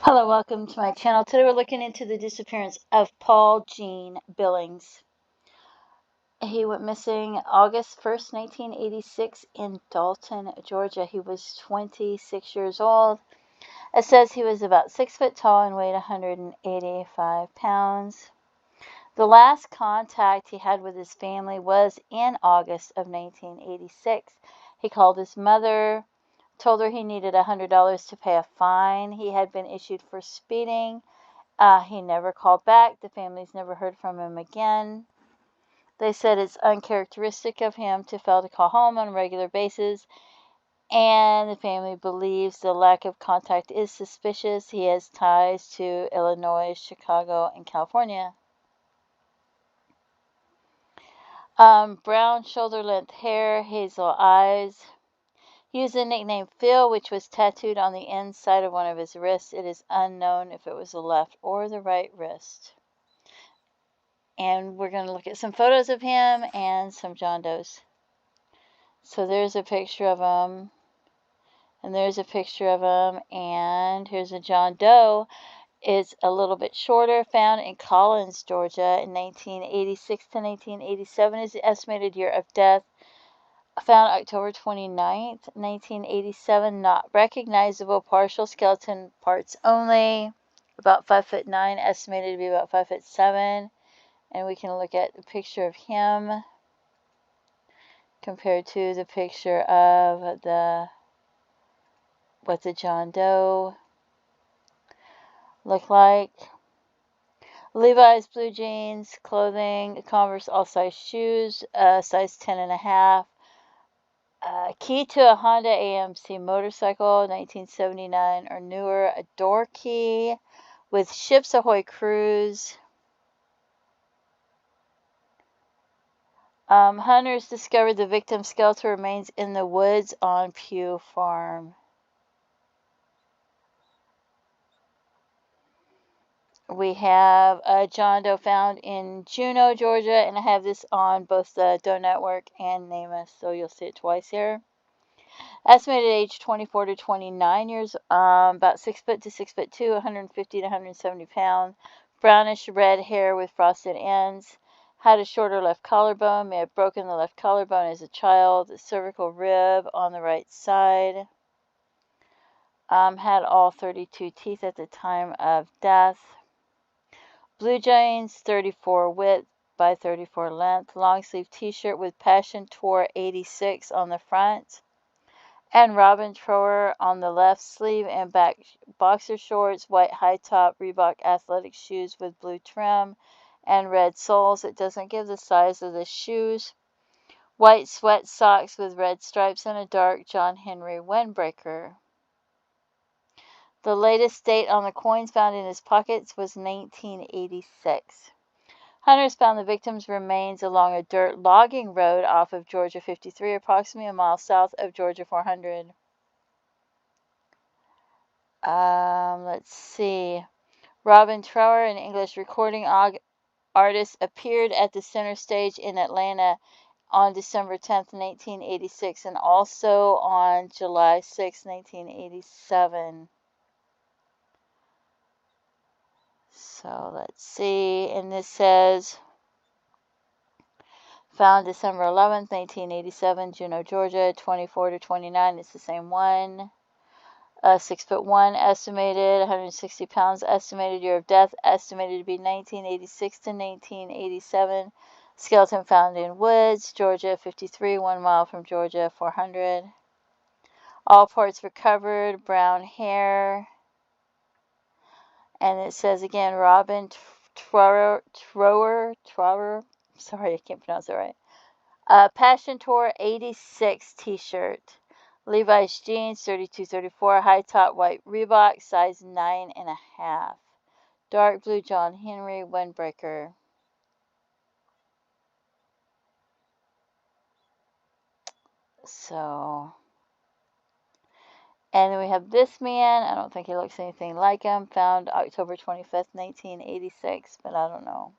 Hello, welcome to my channel. Today we're looking into the disappearance of Paul Gene Billings. He went missing August 1st, 1986 in Dalton, Georgia. He was 26 years old. It says he was about 6 foot tall and weighed 185 pounds. The last contact he had with his family was in August of 1986. He called his mother, told her he needed $100 to pay a fine he had been issued for speeding. He never called back. The family's never heard from him again. They said it's uncharacteristic of him to fail to call home on a regular basis, and the family believes the lack of contact is suspicious. He has ties to Illinois, Chicago, and California. Brown shoulder-length hair, hazel eyes. He used the nickname Phil, which was tattooed on the inside of one of his wrists. It is unknown if it was the left or the right wrist. And we're going to look at some photos of him and some John Does. So there's a picture of him, and there's a picture of him, and here's a John Doe. It's a little bit shorter, found in Collins, Georgia in 1986 to 1987 is the estimated year of death. Found October 29th, 1987, not recognizable, partial skeleton parts only, about 5'9", estimated to be about 5'7". And we can look at the picture of him compared to the picture of what the John Doe look like. Levi's blue jeans, clothing, Converse all-size shoes, size 10.5. Key to a Honda AMC motorcycle, 1979 or newer. A door key with Ships Ahoy Cruise. Hunters discovered the victim's skeletal remains in the woods on Pugh Farm. We have John Doe found in Juno, Georgia, and I have this on both the Doe Network and NamUs, so you'll see it twice here. Estimated age 24 to 29 years, about 6 foot to 6'2", 150 to 170 pounds, brownish red hair with frosted ends. Had a shorter left collarbone, may have broken the left collarbone as a child, cervical rib on the right side. Had all 32 teeth at the time of death. Blue jeans, 34 width by 34 length, long sleeve t-shirt with Passion Tour 86 on the front, and Robin Trower on the left sleeve and back, boxer shorts, white high top Reebok athletic shoes with blue trim and red soles. It doesn't give the size of the shoes. White sweat socks with red stripes and a dark John Henry windbreaker. The latest date on the coins found in his pockets was 1986. Hunters found the victim's remains along a dirt logging road off of Georgia 53, approximately a mile south of Georgia 400. Let's see. Robin Trower, an English recording artist, appeared at the center stage in Atlanta on December 10th, 1986, and also on July 6, 1987. So let's see, and this says, found December 11th, 1987, Juno, Georgia, 24 to 29, it's the same one. 6'1", estimated, 160 pounds, estimated year of death, estimated to be 1986 to 1987. Skeleton found in woods, Georgia 53, 1 mile from Georgia 400. All parts recovered, brown hair. And it says again, Robin Trower, sorry, I can't pronounce it right. Passion Tour 86 t-shirt. Levi's jeans, 32-34, high top white Reebok, size 9.5. Dark blue John Henry windbreaker. So, and then we have this man. I don't think he looks anything like him. Found October 25th, 1986, but I don't know.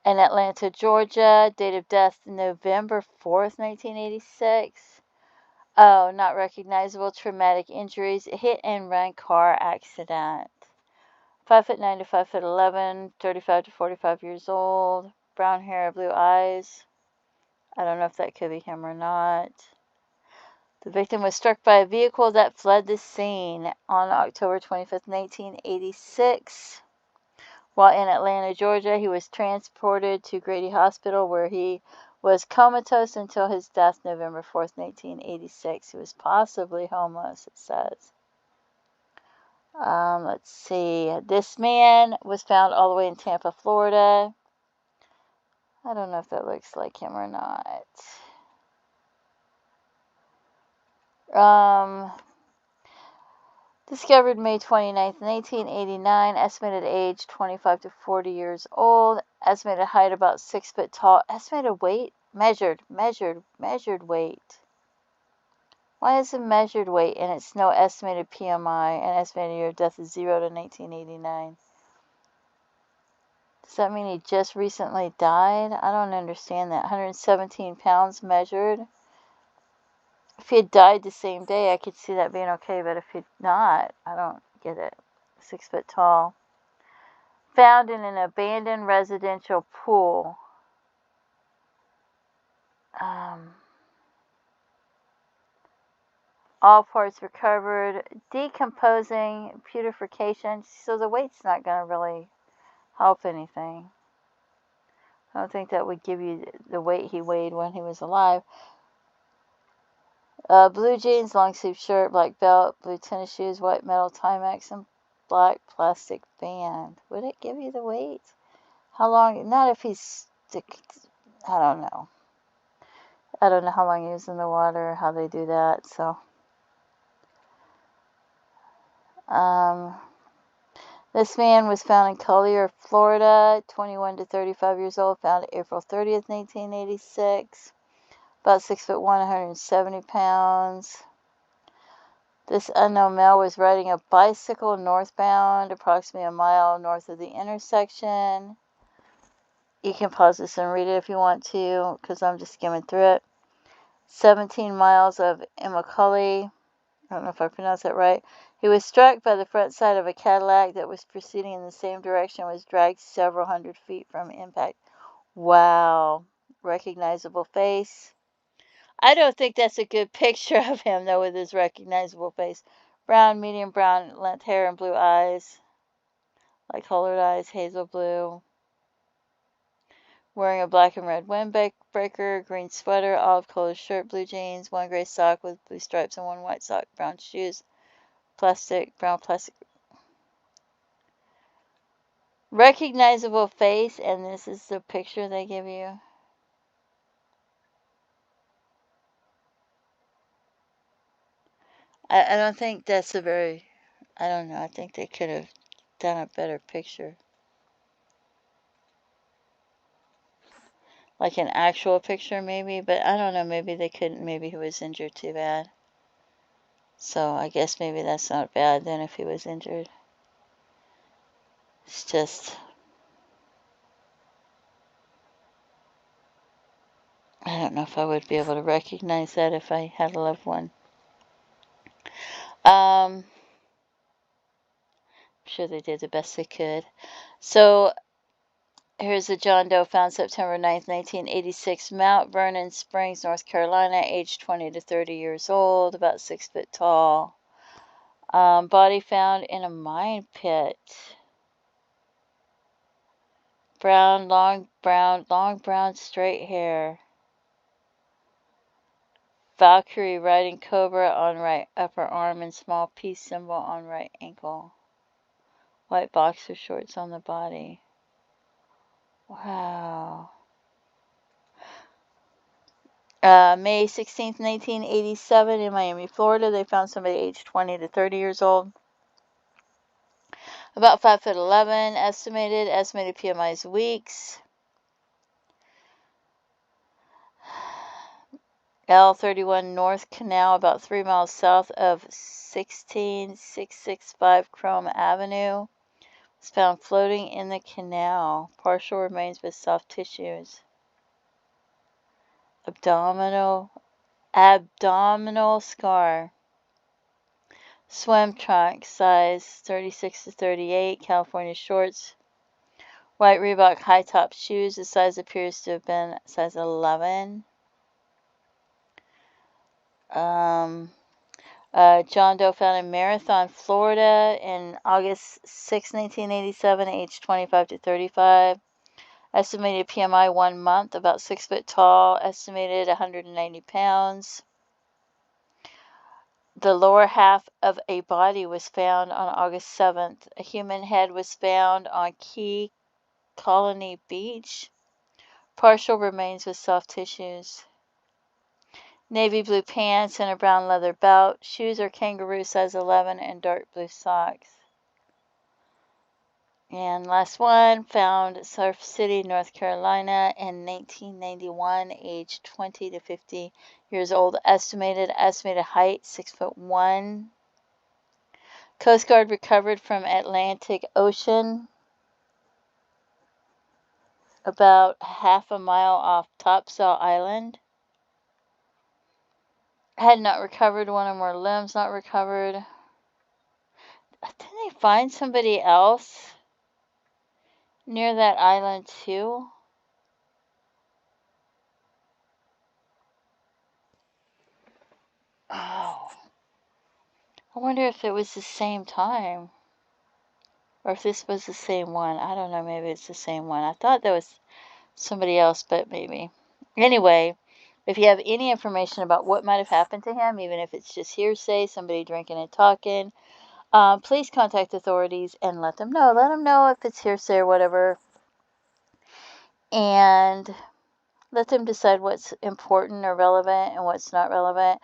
In Atlanta, Georgia. Date of death, November 4th, 1986. Oh, not recognizable. Traumatic injuries. Hit and run car accident. 5'9" to 5'11", 35 to 45 years old, brown hair, blue eyes. I don't know if that could be him or not. The victim was struck by a vehicle that fled the scene on October 25th, 1986. While in Atlanta, Georgia, he was transported to Grady Hospital where he was comatose until his death November 4th, 1986. He was possibly homeless, it says. Let's see. This man was found all the way in Tampa, Florida. I don't know if that looks like him or not. Discovered May 29th, 1989. Estimated age 25 to 40 years old. Estimated height about 6 foot tall. Estimated weight measured weight. Why is it measured weight and it's no estimated PMI and estimated year of death is 0 to 1989? Does that mean he just recently died? I don't understand that. 117 pounds measured. If he had died the same day, I could see that being okay, but if he'd not, I don't get it. 6 foot tall. Found in an abandoned residential pool. All parts recovered. Decomposing, putrefaction. So the weight's not going to really help anything. I don't think that would give you the weight he weighed when he was alive. Blue jeans, long sleeve shirt, black belt, blue tennis shoes, white metal Timex, and black plastic band. Would it give you the weight? How long? Not if he's... I don't know. I don't know how long he was in the water, how they do that, so... This man was found in Collier, Florida, 21 to 35 years old, found April 30th, 1986. About 6'1", 170 pounds. This unknown male was riding a bicycle northbound, approximately a mile north of the intersection. You can pause this and read it if you want to, because I'm just skimming through it. 17 miles of Immokalee. I don't know if I pronounced that right. He was struck by the front side of a Cadillac that was proceeding in the same direction and was dragged several hundred feet from impact. Wow. Recognizable face. I don't think that's a good picture of him, though, with his recognizable face. Brown, medium brown, length hair, and blue eyes. Like colored eyes, hazel blue. Wearing a black and red windbreaker, green sweater, olive-colored shirt, blue jeans, one gray sock with blue stripes and one white sock, brown shoes, brown plastic. Recognizable face, and this is the picture they give you. I don't think that's a very... I don't know. I think they could have done a better picture. Like an actual picture, maybe. But I don't know. Maybe they couldn't. Maybe he was injured too bad. So I guess maybe that's not bad then if he was injured. It's just... I don't know if I would be able to recognize that if I had a loved one. I'm sure they did the best they could. So... Here's a John Doe found September 9th, 1986, Mount Vernon Springs, North Carolina, age 20 to 30 years old, about 6 foot tall. Body found in a mine pit. Long brown, straight hair. Valkyrie riding cobra on right upper arm and small peace symbol on right ankle. White boxer shorts on the body. Wow. May 16th, 1987, in Miami, Florida, they found somebody aged 20 to 30 years old. About 5'11", estimated PMI is weeks. L31 North Canal, about 3 miles south of 16665 Chrome Avenue. Was found floating in the canal. Partial remains with soft tissues. Abdominal scar. Swim trunk, size 36 to 38, California shorts. White Reebok high top shoes. The size appears to have been size 11. John Doe found in Marathon, Florida in August 6, 1987, age 25 to 35. Estimated PMI 1 month, about 6 foot tall, estimated 190 pounds. The lower half of a body was found on August 7th. A human head was found on Key Colony Beach. Partial remains with soft tissues. Navy blue pants and a brown leather belt. Shoes are kangaroo size 11 and dark blue socks. And last one, found Surf City, North Carolina in 1991, age 20 to 50 years old. Estimated height 6'1". Coast Guard recovered from Atlantic Ocean, about half a mile off Topsail Island. Had not recovered, one or more limbs not recovered. Didn't they find somebody else near that island too? Oh, I wonder if it was the same time. Or if this was the same one. I don't know, maybe it's the same one. I thought there was somebody else, but maybe. Anyway, if you have any information about what might have happened to him, even if it's just hearsay, somebody drinking and talking, please contact authorities and let them know. Let them know if it's hearsay or whatever. And let them decide what's important or relevant and what's not relevant.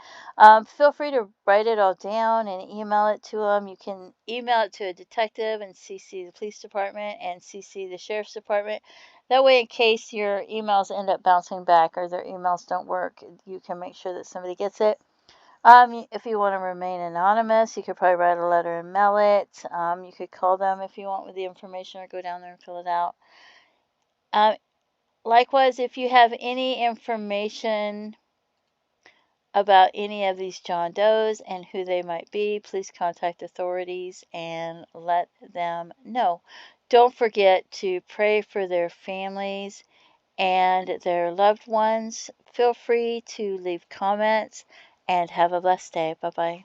Feel free to write it all down and email it to them. You can email it to a detective and CC the police department and CC the sheriff's department. That way, in case your emails end up bouncing back or their emails don't work, you can make sure that somebody gets it. If you want to remain anonymous, you could probably write a letter and mail it. You could call them if you want with the information or go down there and fill it out. Likewise, if you have any information about any of these John Does and who they might be, please contact authorities and let them know. Don't forget to pray for their families and their loved ones. Feel free to leave comments and have a blessed day. Bye-bye.